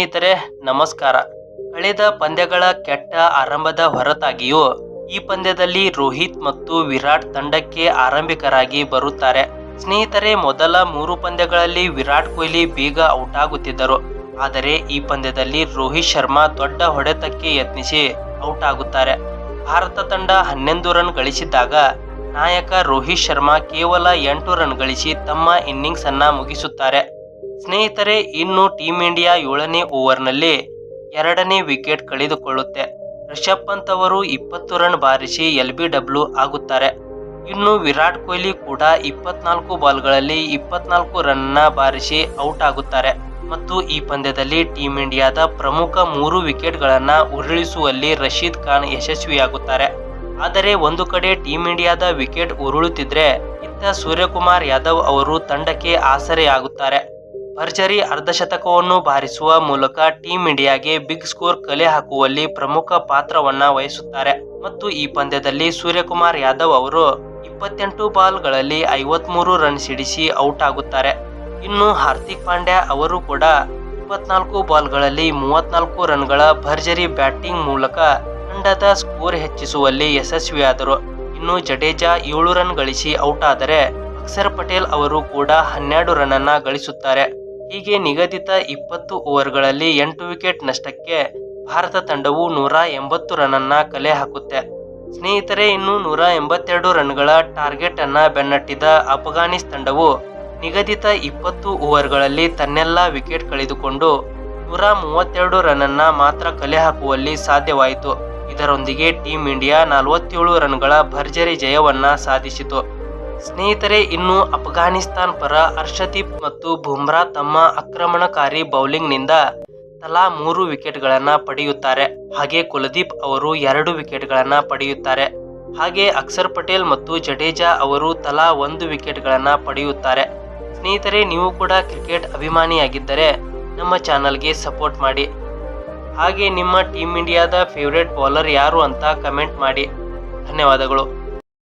ಸ್ನೇಹಿತರೆ ನಮಸ್ಕಾರ. ಕಳೆದ ಪಂದ್ಯಗಳ ಕೆಟ್ಟ ಆರಂಭದ ಹೊರತಾಗಿಯೂ ಈ ಪಂದ್ಯದಲ್ಲಿ ರೋಹಿತ್ ಮತ್ತು ವಿರಾಟ್ ತಂಡಕ್ಕೆ ಆರಂಭಿಕರಾಗಿ ಬರುತ್ತಾರೆ. ಸ್ನೇಹಿತರೆ, ಮೊದಲ 3 ಪಂದ್ಯಗಳಲ್ಲಿ ವಿರಾಟ್ ಕೊಹ್ಲಿ ಬೇಗ ಔಟ್ ಆಗುತ್ತಿದ್ದರು. ಆದರೆ ಈ ಪಂದ್ಯದಲ್ಲಿ ರೋಹಿತ್ ಶರ್ಮಾ ದೊಡ್ಡ ಹೊಡೆತಕ್ಕೆ ಯತ್ನಿಸಿ ಔಟ್ ಆಗುತ್ತಾರೆ. ಭಾರತ ತಂಡ 11 ರನ್ ಗಳಿಸಿದ್ದಾಗ ನಾಯಕ ರೋಹಿತ್ ಶರ್ಮಾ ಕೇವಲ 8 ರನ್ ಗಳಿಸಿ ತಮ್ಮ ಇನ್ನಿಂಗ್ಸ್ ಅನ್ನ ಮುಗಿಸುತ್ತಾರೆ. ಸ್ನೇಹಿತರೆ, ಇನ್ನು ಟೀಂ ಇಂಡಿಯಾ 7ನೇ ಓವರ್ನಲ್ಲಿ 2ನೇ ವಿಕೆಟ್ ಕಳೆದುಕೊಳ್ಳುತ್ತೆ. ರಿಷಬ್ ಪಂತ್ ಅವರು 20 ರನ್ ಬಾರಿಸಿ LBW ಆಗುತ್ತಾರೆ. ಇನ್ನು ವಿರಾಟ್ ಕೊಹ್ಲಿ ಕೂಡ 24 ಬಾಲ್ಗಳಲ್ಲಿ 24 ರನ್ನ ಬಾರಿಸಿ ಔಟ್ ಆಗುತ್ತಾರೆ ಮತ್ತು ಈ ಪಂದ್ಯದಲ್ಲಿ ಟೀಂ ಇಂಡಿಯಾದ ಪ್ರಮುಖ 3 ವಿಕೆಟ್ಗಳನ್ನ ಉರುಳಿಸುವಲ್ಲಿ ರಶೀದ್ ಖಾನ್ ಯಶಸ್ವಿಯಾಗುತ್ತಾರೆ. ಆದರೆ ಒಂದು ಕಡೆ ಟೀಂ ಇಂಡಿಯಾದ ವಿಕೆಟ್ ಉರುಳುತ್ತಿದ್ರೆ, ಇತ್ತ ಸೂರ್ಯಕುಮಾರ್ ಯಾದವ್ ಅವರು ತಂಡಕ್ಕೆ ಆಸರೆಯಾಗುತ್ತಾರೆ. ಭರ್ಜರಿ ಅರ್ಧಶತಕವನ್ನು ಬಾರಿಸುವ ಮೂಲಕ ಟೀಂ ಇಂಡಿಯಾಗೆ ಬಿಗ್ ಸ್ಕೋರ್ ಕಲೆ ಹಾಕುವಲ್ಲಿ ಪ್ರಮುಖ ಪಾತ್ರವನ್ನ ವಹಿಸುತ್ತಾರೆ ಮತ್ತು ಈ ಪಂದ್ಯದಲ್ಲಿ ಸೂರ್ಯಕುಮಾರ್ ಯಾದವ್ ಅವರು 28 ಬಾಲ್ಗಳಲ್ಲಿ 53 ರನ್ ಸಿಡಿಸಿ ಔಟ್ ಆಗುತ್ತಾರೆ. ಇನ್ನು ಹಾರ್ದಿಕ್ ಪಾಂಡ್ಯ ಅವರು ಕೂಡ 24 ಬಾಲ್ಗಳಲ್ಲಿ 34 ರನ್ಗಳ ಭರ್ಜರಿ ಬ್ಯಾಟಿಂಗ್ ಮೂಲಕ ತಂಡದ ಸ್ಕೋರ್ ಹೆಚ್ಚಿಸುವಲ್ಲಿ ಯಶಸ್ವಿಯಾದರು. ಇನ್ನು ಜಡೇಜಾ 7 ರನ್ ಗಳಿಸಿ ಔಟ್ ಆದರೆ ಅಕ್ಷರ್ ಪಟೇಲ್ ಅವರು ಕೂಡ 12 ರನ್ ಅನ್ನ ಗಳಿಸುತ್ತಾರೆ. ಹೀಗೆ ನಿಗದಿತ 20 ಓವರ್ಗಳಲ್ಲಿ 8 ವಿಕೆಟ್ ನಷ್ಟಕ್ಕೆ ಭಾರತ ತಂಡವು 180 ರನ್ ಅನ್ನ ಕಲೆ ಹಾಕುತ್ತೆ. ಸ್ನೇಹಿತರೆ, ಇನ್ನು 182 ರನ್ಗಳ ಟಾರ್ಗೆಟ್ ಅನ್ನ ಬೆನ್ನಟ್ಟಿದ ಅಫ್ಘಾನಿಸ್ತಾನ ತಂಡವು ನಿಗದಿತ 20 ಓವರ್ಗಳಲ್ಲಿ ತನ್ನೆಲ್ಲ ವಿಕೆಟ್ ಕಳೆದುಕೊಂಡು 132 ರನ್ ಅನ್ನ ಮಾತ್ರ ಕಲೆ ಹಾಕುವಲ್ಲಿ ಸಾಧ್ಯವಾಯಿತು. ಇದರೊಂದಿಗೆ ಟೀಂ ಇಂಡಿಯಾ 47 ರನ್ಗಳ ಭರ್ಜರಿ ಜಯವನ್ನ ಸಾಧಿಸಿತು. ಸ್ನೇಹಿತರೆ, ಇನ್ನು ಅಫ್ಘಾನಿಸ್ತಾನ ಪರ ಹರ್ಷದೀಪ್ ಮತ್ತು ಬುಮ್ರಾ ತಮ್ಮ ಆಕ್ರಮಣಕಾರಿ ಬೌಲಿಂಗ್ ನಿಂದ ತಲಾ 3 ವಿಕೆಟ್ಗಳನ್ನ ಪಡೆಯುತ್ತಾರೆ. ಹಾಗೆ ಕುಲದೀಪ್ ಅವರು 2 ವಿಕೆಟ್ಗಳನ್ನ ಪಡೆಯುತ್ತಾರೆ. ಹಾಗೆ ಅಕ್ಷರ್ ಪಟೇಲ್ ಮತ್ತು ಜಡೇಜಾ ಅವರು ತಲಾ 1 ವಿಕೆಟ್ಗಳನ್ನ ಪಡೆಯುತ್ತಾರೆ. ಸ್ನೇಹಿತರೆ, ನೀವು ಕೂಡ ಕ್ರಿಕೆಟ್ ಅಭಿಮಾನಿಯಾಗಿದ್ದರೆ ನಮ್ಮ ಚಾನಲ್ಗೆ ಸಪೋರ್ಟ್ ಮಾಡಿ. ಹಾಗೆ ನಿಮ್ಮ ಟೀಂ ಇಂಡಿಯಾದ ಫೇವರೇಟ್ ಬೌಲರ್ ಯಾರು ಅಂತ ಕಮೆಂಟ್ ಮಾಡಿ. ಧನ್ಯವಾದಗಳು.